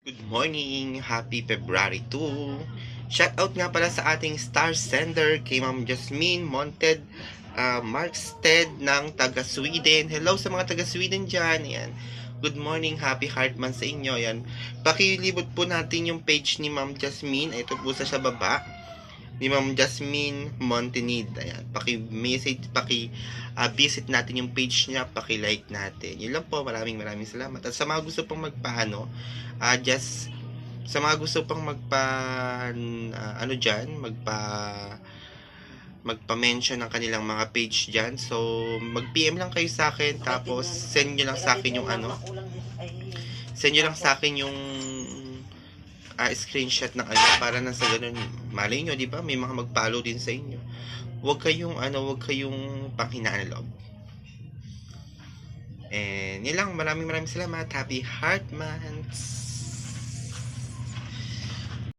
Good morning! Happy February 2! Shoutout nga pala sa ating star sender kay Ma'am Jasmine Monted Marksted ng taga Sweden. Hello sa mga taga Sweden dyan. Ayan. Good morning, happy heart man sa inyo. Ayan. Pakilibot po natin yung page ni Ma'am Jasmine. Ito po sa baba ni Ma'am Jasmine Montenid. Ayan, paki-message, visit natin yung page niya, paki-like natin. Yun lang po, maraming salamat. At sa mga gusto pong magpaano, just sa mga gusto pang ano diyan, magpa-mention ng kanilang mga page diyan. So, mag-PM lang kayo sa akin tapos send niyo lang sa akin yung send niyo lang sa akin yung screenshot ng para na sa ganun malay nyo, di ba? May mga mag-follow din sa inyo. Huwag kayong panghinaan ng loob. And yun lang, maraming salamat. Happy Heart Month!